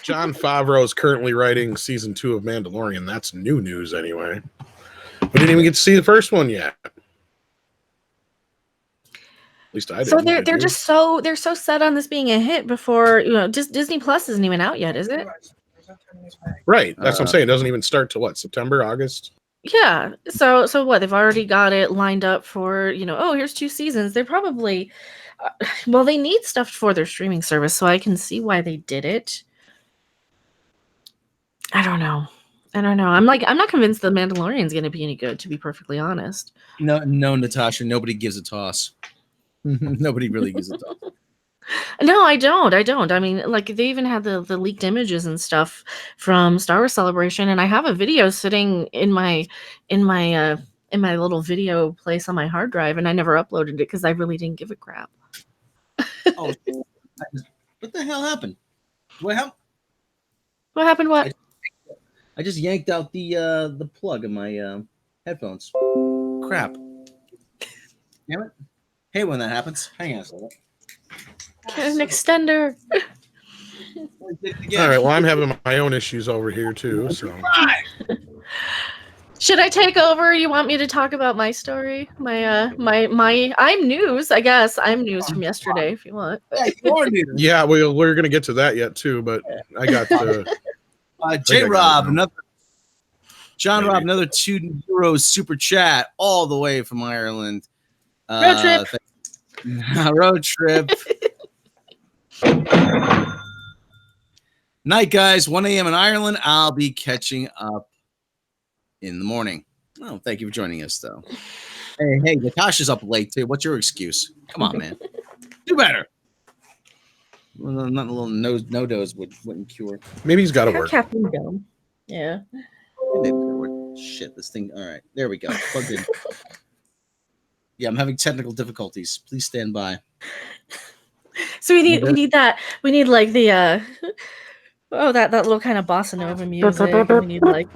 Jon Favreau is currently writing season 2 of Mandalorian. That's new news anyway. We didn't even get to see the first one yet. At least I didn't. So they're so set on this being a hit before Disney Plus isn't even out yet, is it? Right. That's what I'm saying. It doesn't even start till what, September, August? Yeah. So what? They've already got it lined up for here's 2 seasons. They're probably well, they need stuff for their streaming service, so I can see why they did it. I don't know. I'm not convinced the Mandalorian's going to be any good, to be perfectly honest. No, Natasha, nobody gives a toss. Nobody really gives a toss. No, I don't. I mean, like, they even had the leaked images and stuff from Star Wars Celebration, and I have a video sitting in my little video place on my hard drive, and I never uploaded it because I really didn't give a crap. Oh, what the hell happened? What happened? What happened? What? I just yanked out the plug of my headphones. Crap. Damn it. Hey, when that happens. Hang on a second. Get an extender. All right, well, I'm having my own issues over here too, so. Should I take over? You want me to talk about my story? I'm news, I guess. I'm news from yesterday, if you want. Yeah, we're going to get to that yet too, but I got the... J-Rob, John Rob, another €2 super chat all the way from Ireland. Road trip. Road trip. Night, guys. 1 a.m. in Ireland. I'll be catching up in the morning. Oh, thank you for joining us, though. Hey, Natasha's up late, too. What's your excuse? Come on, man. Do better. Well, not a little no-dose wouldn't cure. Maybe he's got to work. Caffeine gum. Yeah. Shit, this thing. All right, there we go. Plugged in. Yeah, I'm having technical difficulties. Please stand by. So we need that. We need like the that little kind of bossa nova music. We need like.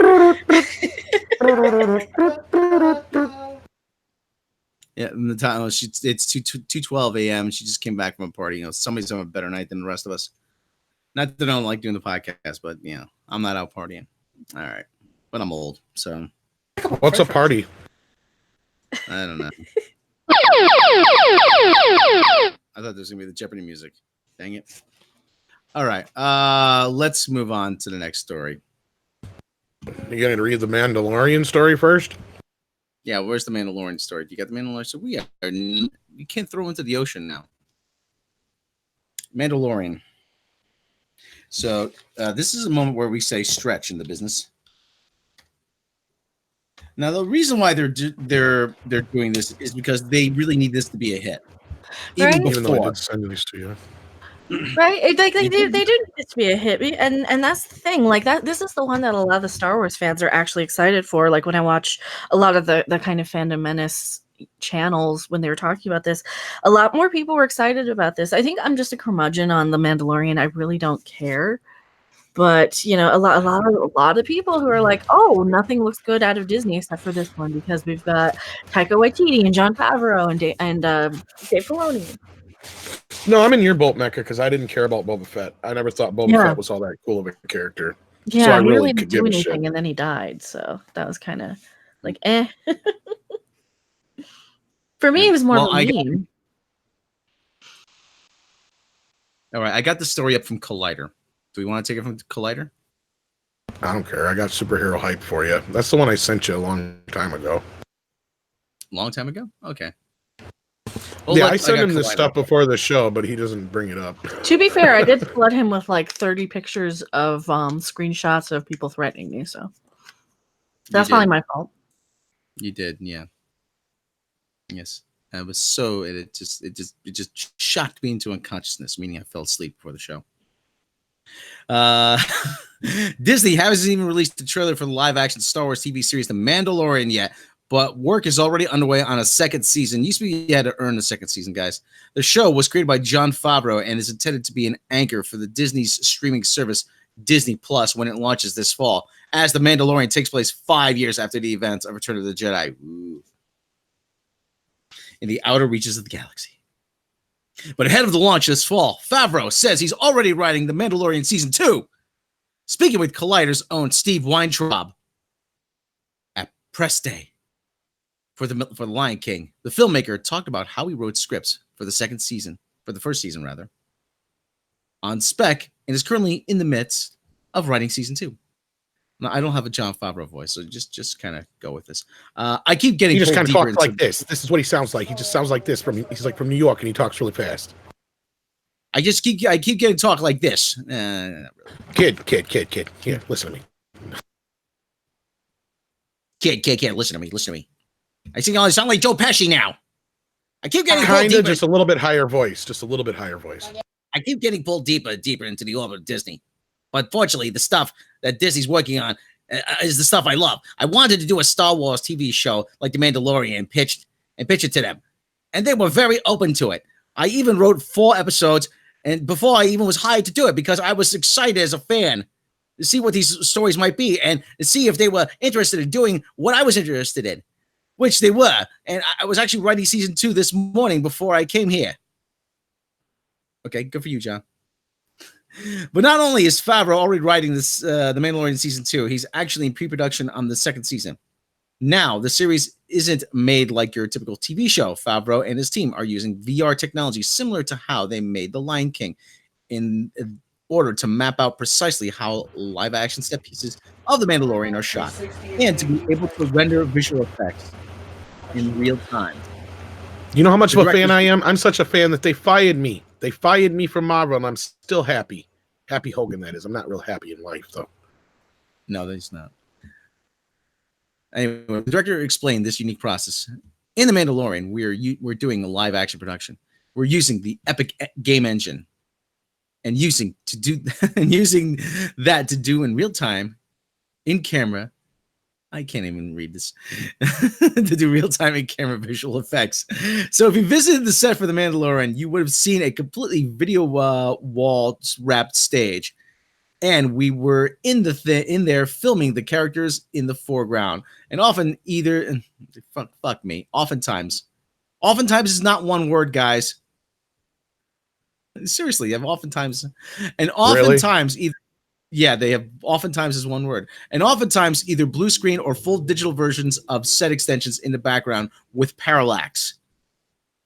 Yeah, in the time it's 2:12 a.m. She just came back from a party. Somebody's having a better night than the rest of us. Not that I don't like doing the podcast, but I'm not out partying. All right, but I'm old, so. What's a party? I don't know. I thought there was gonna be the Jeopardy music. Dang it! All right, let's move on to the next story. You going to read the Mandalorian story first? Yeah, where's the Mandalorian story? Do you got the Mandalorian story? You can't throw into the ocean now. Mandalorian. So this is a moment where we say stretch in the business. Now, the reason why they're doing this is because they really need this to be a hit. Even though I did send these to you. Right? They do need it to be a hit. And that's the thing. Like, this is the one that a lot of the Star Wars fans are actually excited for. Like, when I watch a lot of the kind of Fandom Menace channels when they were talking about this, a lot more people were excited about this. I think I'm just a curmudgeon on The Mandalorian. I really don't care. But a lot of people who are like, oh, nothing looks good out of Disney except for this one because we've got Taika Waititi and Jon Favreau and Dave Filoni. No, I'm in your boat, Mecca, because I didn't care about Boba Fett. I never thought Boba Fett was all that cool of a character. Yeah, so I he really didn't do anything, and then he died. So that was kind of like, eh. For me, it was more of a meme. All right, I got the story up from Collider. Do we want to take it from Collider? I don't care. I got superhero hype for you. That's the one I sent you a long time ago. Long time ago? Okay. Well, yeah, I sent him this stuff before the show, but he doesn't bring it up. To be fair, I did flood him with like 30 pictures of screenshots of people threatening me, so that's probably my fault. You did, yeah. Yes. I was so it just shocked me into unconsciousness, meaning I fell asleep before the show. Disney hasn't even released the trailer for the live-action Star Wars TV series The Mandalorian yet, but work is already underway on a second season. Used to be you had to earn the second season, guys. The show was created by Jon Favreau and is intended to be an anchor for the Disney's streaming service Disney Plus when it launches this fall, as The Mandalorian takes place 5 years after the events of Return of the Jedi. Ooh. In the outer reaches of the galaxy. But ahead of the launch this fall, Favreau says he's already writing The Mandalorian Season 2 Speaking with Collider's own Steve Weintraub at press day for the Lion King, the filmmaker talked about how he wrote scripts for the first season rather, on spec, and is currently in the midst of writing season 2. Now, I don't have a Jon Favreau voice, so just kind of go with this. I keep getting He just pulled kind of deeper talks into like this. This is what he sounds like. He just sounds like this. He's like from New York, and he talks really fast. I keep getting talk like this. Not really. Kid. Yeah, listen to me. Kid, listen to me. I sound like Joe Pesci now. I keep getting pulled Kind deeper. of, just a little bit higher voice. I keep getting pulled deeper into the orbit of Disney. But fortunately, the stuff that Disney's working on is the stuff I love. I wanted to do a Star Wars TV show like The Mandalorian and pitch it to them. And they were very open to it. I even wrote 4 episodes, and before I even was hired to do it, because I was excited as a fan to see what these stories might be and to see if they were interested in doing what I was interested in, which they were. And I was actually writing season 2 this morning before I came here. Okay, good for you, John. But not only is Favreau already writing this, The Mandalorian season 2, he's actually in pre-production on the 2nd season. Now, the series isn't made like your typical TV show. Favreau and his team are using VR technology similar to how they made The Lion King in order to map out precisely how live-action set pieces of The Mandalorian are shot and to be able to render visual effects in real time. You know how much of a fan I am? I'm such a fan that they fired me. They fired me from Marvel, and I'm still happy. Happy Hogan, that is. I'm not real happy in life, though. No, he's not. Anyway, the director explained this unique process. In The Mandalorian, we're doing a live action production. We're using the Epic game engine and using that to do in real time, in camera. I can't even read this. To do real time in camera visual effects. So if you visited the set for The Mandalorian, you would have seen a completely video wall wrapped stage. And we were in there filming the characters in the foreground. And often oftentimes is not one word, guys. Seriously, you have oftentimes. And oftentimes Really? they have oftentimes is one word. And oftentimes either blue screen or full digital versions of set extensions in the background with parallax.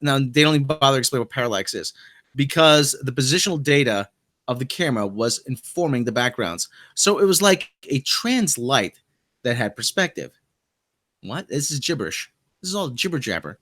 Now, they don't even bother to explain what parallax is because the positional data of the camera was informing the backgrounds. So it was like a trans light that had perspective. What? This is gibberish. This is all jibber jabber.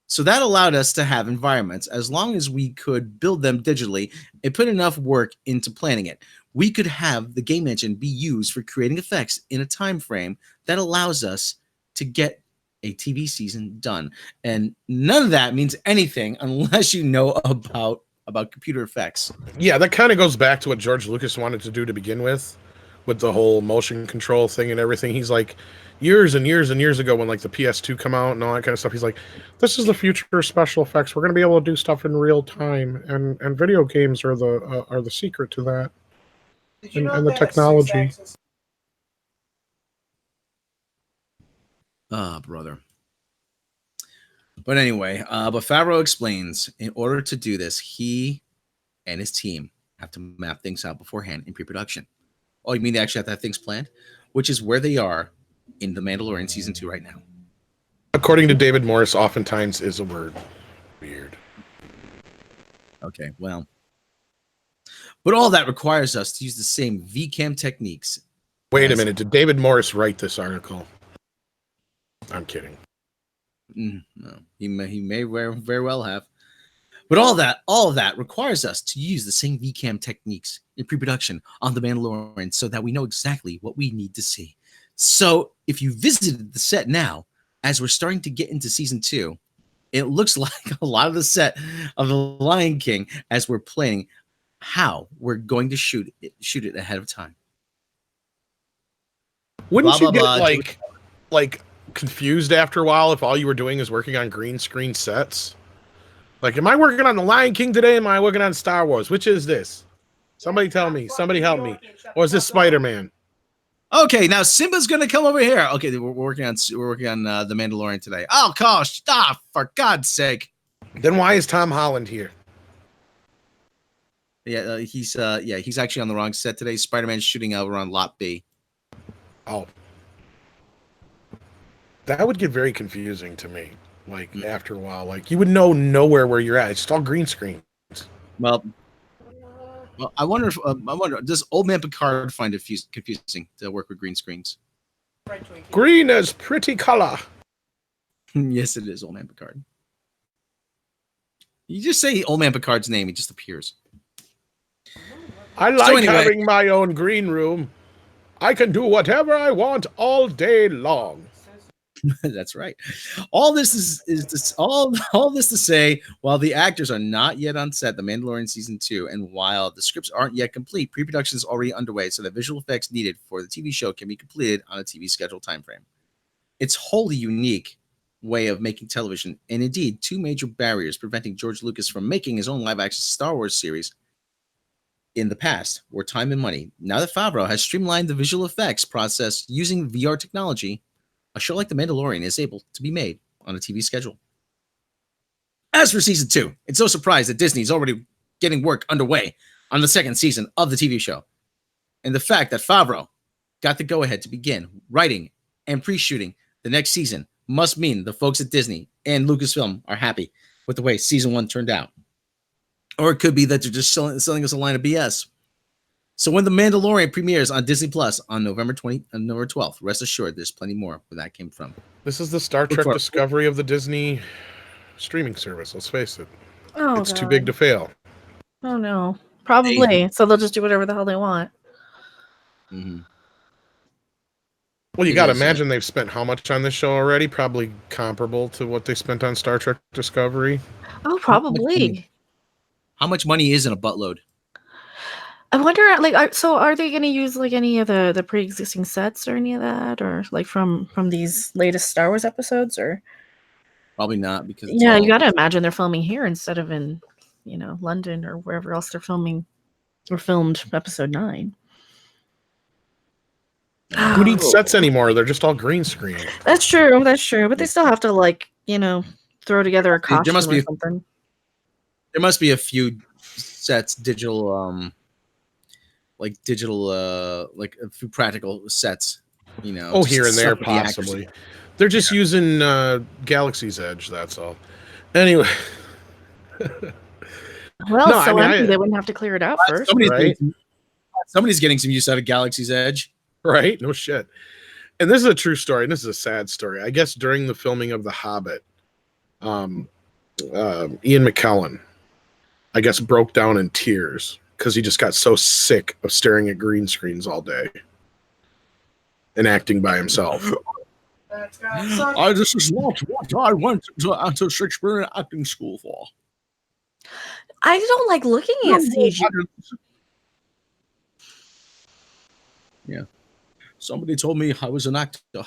So that allowed us to have environments as long as we could build them digitally and put enough work into planning it. We could have the game engine be used for creating effects in a time frame that allows us to get a TV season done. And none of that means anything unless you know about computer effects. Yeah, that kind of goes back to what George Lucas wanted to do to begin with the whole motion control thing and everything. He's like, years and years and years ago when like the PS2 come out and all that kind of stuff, he's like, this is the future of special effects. We're going to be able to do stuff in real time, and video games are the secret to that. And the technology. Brother. But anyway, but Favreau explains in order to do this, he and his team have to map things out beforehand in pre-production. Oh, you mean they actually have to have things planned? Which is where they are in The Mandalorian season 2 right now. According to David Morris, oftentimes is a word. Weird. Okay, well. But all that requires us to use the same VCAM techniques. Wait a minute. Did David Morris write this article? I'm kidding. No, he may very well have. But all of that requires us to use the same VCAM techniques in pre-production on The Mandalorian so that we know exactly what we need to see. So if you visited the set now, as we're starting to get into season 2, it looks like a lot of the set of The Lion King as we're planning how we're going to shoot it ahead of time. Wouldn't you get like confused after a while if all you were doing is working on green screen sets? Like, am I working on The Lion King today? Am I working on Star Wars? Which is this? Somebody tell me. Somebody help me. Or is this Spider-Man? Okay, now Simba's gonna come over here. Okay, we're working on The Mandalorian today. Oh gosh, stop, for God's sake. Then why is Tom Holland here? Yeah, he's actually on the wrong set today. Spider-Man's shooting over on Lot B. Oh, that would get very confusing to me. Like after a while, like you would know nowhere where you're at. It's just all green screen. Well, I wonder if does Old Man Picard find it confusing to work with green screens? Green is pretty color. Yes, it is Old Man Picard. You just say Old Man Picard's name, he just appears. I like having my own green room. I can do whatever I want all day long. That's right. All this is all this to say, while the actors are not yet on set, The Mandalorian season 2, and while the scripts aren't yet complete, pre-production is already underway, so the visual effects needed for the TV show can be completed on a TV schedule timeframe. It's wholly unique way of making television, and indeed, two major barriers preventing George Lucas from making his own live-action Star Wars series in the past were time and money. Now that Favreau has streamlined the visual effects process using VR technology, a show like The Mandalorian is able to be made on a TV schedule. As for season 2, it's no surprise that Disney is already getting work underway on the second season of the TV show. And the fact that Favreau got the go-ahead to begin writing and pre-shooting the next season must mean the folks at Disney and Lucasfilm are happy with the way season 1 turned out. Or it could be that they're just selling us a line of BS. So when The Mandalorian premieres on Disney Plus on November 12th, rest assured there's plenty more where that came from. This is the Star Trek Discovery of the Disney streaming service. Let's face it. Oh, it's too big to fail. Oh, no. Probably. So they'll just do whatever the hell they want. Mm-hmm. Well, you got to imagine they've spent how much on this show already? Probably comparable to what they spent on Star Trek Discovery. Oh, probably. How much money is in a buttload? I wonder, like, so are they going to use like any of the pre-existing sets or any of that, or like from these latest Star Wars episodes, or probably not, because you got to imagine they're filming here instead of in London or wherever else they're filming or filmed episode 9. Who needs sets anymore? They're just all green screen. That's true, but they still have to throw together a costume or something. There must be a few sets, digital, like a few practical sets, Oh, here and there, possibly. They're just using Galaxy's Edge, that's all. Anyway. Well, no, so empty they wouldn't have to clear it out first. Somebody's getting some use out of Galaxy's Edge. Right? No shit. And this is a true story, and this is a sad story. I guess during the filming of The Hobbit, Ian McKellen, I guess, broke down in tears because he just got so sick of staring at green screens all day and acting by himself. This is not what I went to Shakespearean acting school for. I don't like looking at CG. Yeah. Somebody told me I was an actor.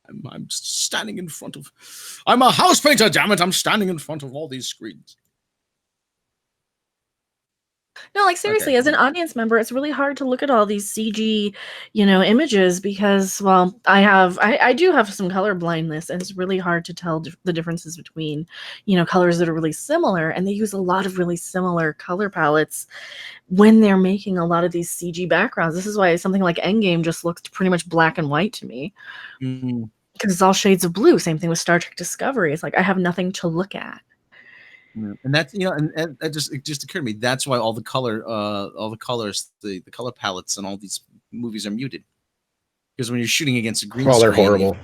I'm standing in front of... I'm a house painter, damn it. I'm standing in front of all these screens. No, like seriously, as an audience member, it's really hard to look at all these CG, images because, well, I do have some color blindness, and it's really hard to tell the differences between, colors that are really similar, and they use a lot of really similar color palettes when they're making a lot of these CG backgrounds. This is why something like Endgame just looks pretty much black and white to me. Mm-hmm. Because it's all shades of blue. Same thing with Star Trek Discovery. It's like I have nothing to look at. And that's and that just occurred to me. That's why all the colors, the color palettes on all these movies are muted. Because when you're shooting against a green screen, they're horrible.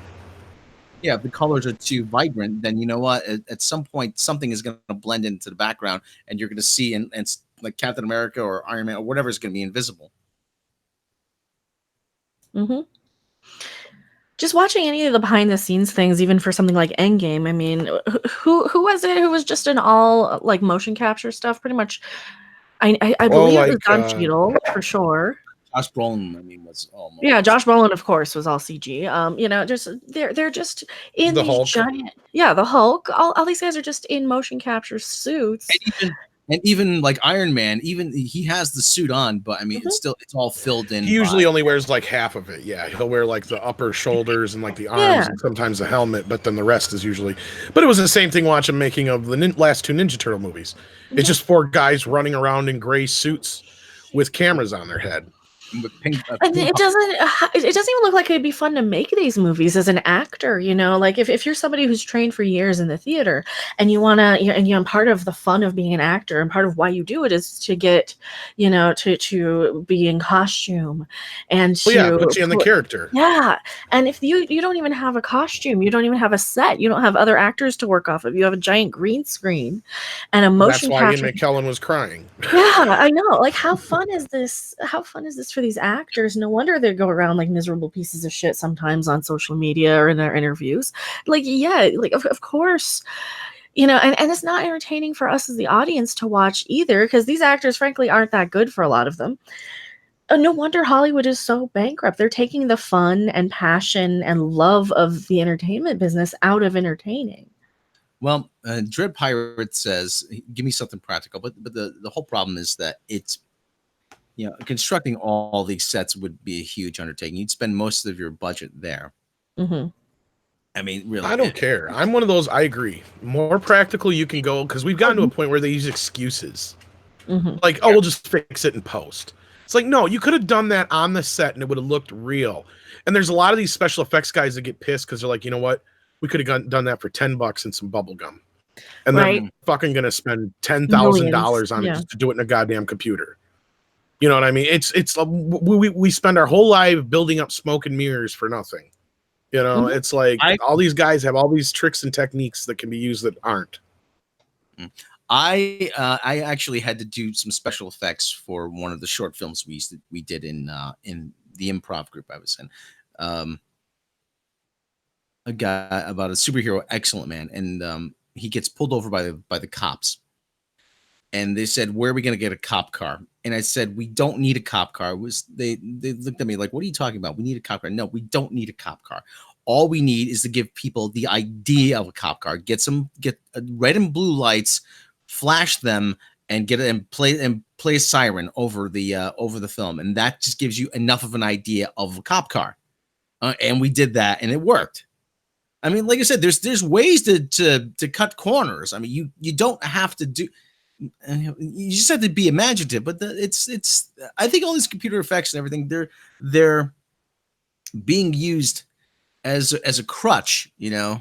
If the colors are too vibrant, then you know what? At some point, something is going to blend into the background, and you're going to see and like Captain America or Iron Man or whatever is going to be invisible. Mm-hmm. Just watching any of the behind the scenes things, even for something like Endgame, I mean, who was it who was just in all like motion capture stuff? Pretty much, I believe it was Don Cheadle for sure. Josh Brolin, was all. Yeah, Josh Brolin, of course, was all CG. Just they're just in the these Hulk. giant. Yeah, the Hulk. All these guys are just in motion capture suits. And even like Iron Man, even he has the suit on, but I mean, Mhm. it's all filled in. He usually only wears like half of it. Yeah, he'll wear like the upper shoulders and like the arms Yeah. and sometimes the helmet, but then the rest is usually. But it was the same thing watching making of the last two Ninja Turtle movies. It's Mhm. just four guys running around in gray suits with cameras on their head. with pink, And it doesn't even look like it'd be fun to make these movies as an actor, you know, like if you're somebody who's trained for years in the theater and you want to, and you're part of the fun of being an actor and part of why you do it is to get, you know, to be in costume and Well, yeah, to puts you in the character. yeah. And if you don't even have a costume, you don't even have a set, you don't have other actors to work off of, you have a giant green screen and a Well, that's motion why Ian capture. McKellen was crying. Yeah, I know. Like, how fun is this? How fun is this for these actors? No wonder they go around like miserable pieces of shit sometimes on social media or in their interviews. Like, yeah, like of course, you know, and it's not entertaining for us as the audience to watch either, because these actors, frankly, aren't that good for a lot of them. No wonder Hollywood is so bankrupt. They're taking the fun and passion and love of the entertainment business out of entertaining. Well, Dread Pirate says, "Give me something practical." But the whole problem is that it's, you know, constructing all these sets would be a huge undertaking. You'd spend most of your budget there. Mm-hmm. I mean, really, I don't care. I'm one of those. I agree. More practical you can go because we've gotten to a point where they use excuses. Mm-hmm. Like, oh, we'll just fix it in post. It's like, no, you could have done that on the set and it would have looked real. And there's a lot of these special effects guys that get pissed because they're like, you know what? We could have done that for $10 and some bubble gum. And Right. they're fucking going to spend $10,000 Millions. on it Yeah. just to do it in a goddamn computer. You know what I mean? It's we spend our whole life building up smoke and mirrors for nothing. You know, Mhm. it's like all these guys have all these tricks and techniques that can be used that aren't. I actually had to do some special effects for one of the short films we did in the improv group I was in. A guy about a superhero, excellent man, and he gets pulled over by the cops, and they said, "Where are we going to get a cop car?" And I said, "We don't need a cop car." They looked at me like, "What are you talking about? We need a cop car." No, we don't need a cop car. All we need is to give people the idea of a cop car. Get red and blue lights, flash them, and play a siren over the film, and that just gives you enough of an idea of a cop car. And we did that, and it worked. I mean, like I said, there's ways to cut corners. I mean, you don't have to do. You just have to be imaginative. But it's. I think all these computer effects and everything, they're being used as a crutch, you know,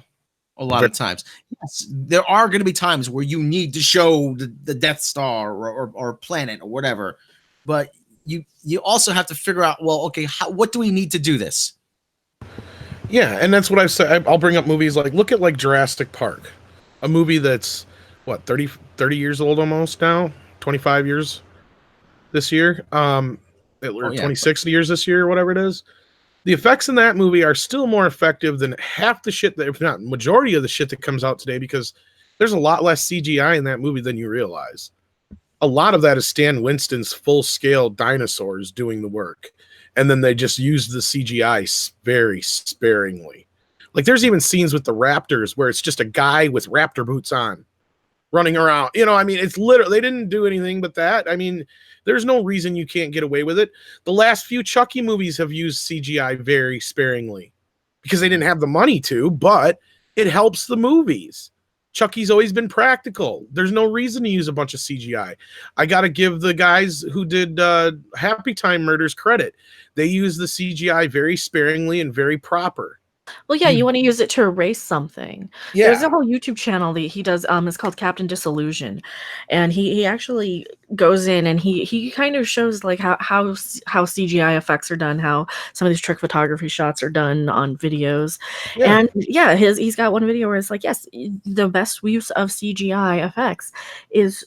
a lot of times. Yes, there are going to be times where you need to show the Death Star or planet or whatever, but you also have to figure out, well, okay, what do we need to do this? Yeah, and that's what I've said. I'll bring up movies look at like Jurassic Park, a movie that's what 30 years old almost now, 25 years this year, or 26 years this year, whatever it is. The effects in that movie are still more effective than half the shit that, if not majority of the shit that comes out today, because there's a lot less CGI in that movie than you realize. A lot of that is Stan Winston's full-scale dinosaurs doing the work. And then they just use the CGI very sparingly. Like, there's even scenes with the raptors where it's just a guy with raptor boots on running around. You know, I mean, it's literally, they didn't do anything but that. I mean, there's no reason you can't get away with it. The last few Chucky movies have used CGI very sparingly because they didn't have the money to, but it helps the movies. Chucky's always been practical. There's no reason to use a bunch of CGI. I got to give the guys who did Happy Time Murders credit. They use the CGI very sparingly and very proper. Well, yeah, you want to use it to erase something. Yeah. There's a whole YouTube channel that he does. It's called Captain Disillusion, and he actually goes in and he kind of shows like how CGI effects are done, how some of these trick photography shots are done on videos. Yeah. And yeah, he's got one video where it's like, yes, the best use of CGI effects is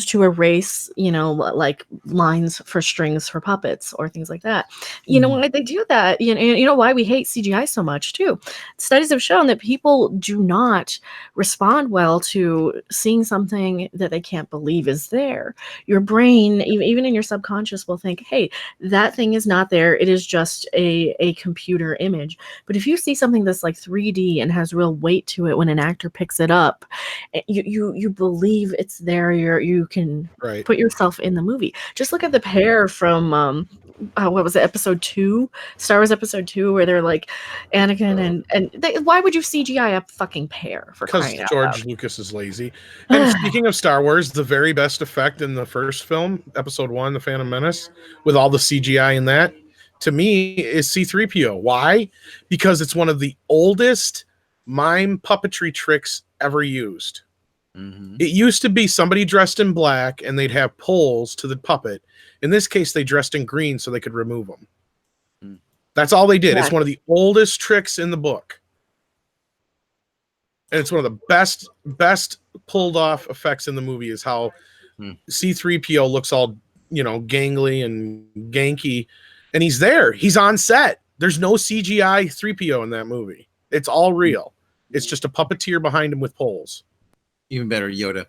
to erase, you know, like lines for strings for puppets or things like that. You know why they do that? You know why we hate CGI so much too too. Studies have shown that people do not respond well to seeing something that they can't believe is there. Your brain, even in your subconscious, will think, hey, that thing is not there. It is just a computer image. But if you see something that's like 3D and has real weight to it when an actor picks it up, you believe it's there. You can put yourself in the movie. Just look at the pair from what was it, episode 2, Star Wars episode 2, where they're like Anakin and why would you CGI a fucking pair, for crying out loud? Because George Lucas is lazy. And speaking of Star Wars, the very best effect in the first film, episode 1, The Phantom Menace, with all the CGI in that, to me, is C-3PO. Why? Because it's one of the oldest mime puppetry tricks ever used. Mm-hmm. It used to be somebody dressed in black and they'd have poles to the puppet. In this case, they dressed in green so they could remove them. Mm. That's all they did. Yeah. It's one of the oldest tricks in the book. And it's one of the best pulled off effects in the movie is how C-3PO looks all, gangly and ganky. And he's there. He's on set. There's no CGI 3PO in that movie. It's all real. It's just a puppeteer behind him with poles. Even better, Yoda.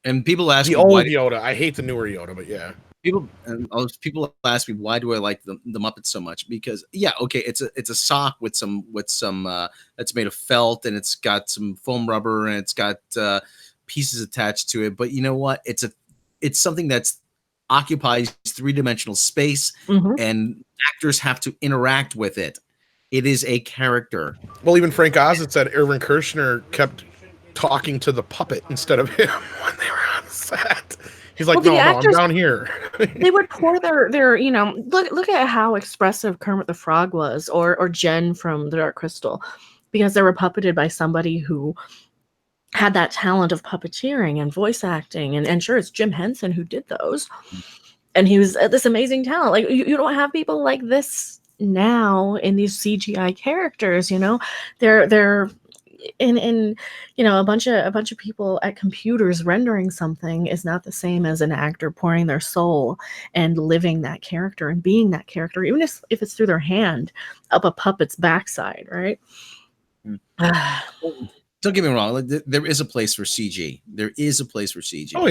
And people ask the me old Yoda. I hate the newer Yoda, but yeah. People ask me, why do I like the Muppets so much? Because okay, it's a sock with some that's made of felt, and it's got some foam rubber, and it's got pieces attached to it. But you know what? It's something that's occupies 3-dimensional space, and actors have to interact with it. It is a character. Well, even Frank Oz said Irvin Kershner kept talking to the puppet instead of him when they were on set. He's like, actors, I'm down here. They would pour their look at how expressive Kermit the Frog was, or Jen from The Dark Crystal, because they were puppeted by somebody who had that talent of puppeteering and voice acting, and sure, it's Jim Henson who did those, and he was this amazing talent. Like you don't have people like this now in these CGI characters. They're in a bunch of people at computers rendering something is not the same as an actor pouring their soul and living that character and being that character, even if it's through their hand up a puppet's backside, right? Don't get me wrong. There is a place for CG. There is a place for CG. Oh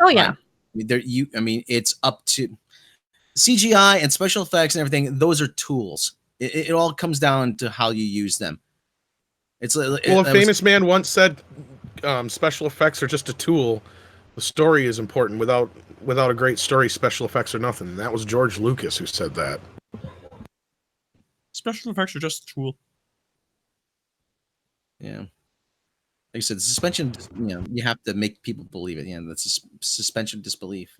yeah. It's up to CGI and special effects and everything. Those are tools. It all comes down to how you use them. A famous man once said, special effects are just a tool. The story is important. Without a great story, special effects are nothing. And that was George Lucas who said that. Special effects are just a tool. Yeah. Like I said, suspension, you have to make people believe it. That's suspension of disbelief,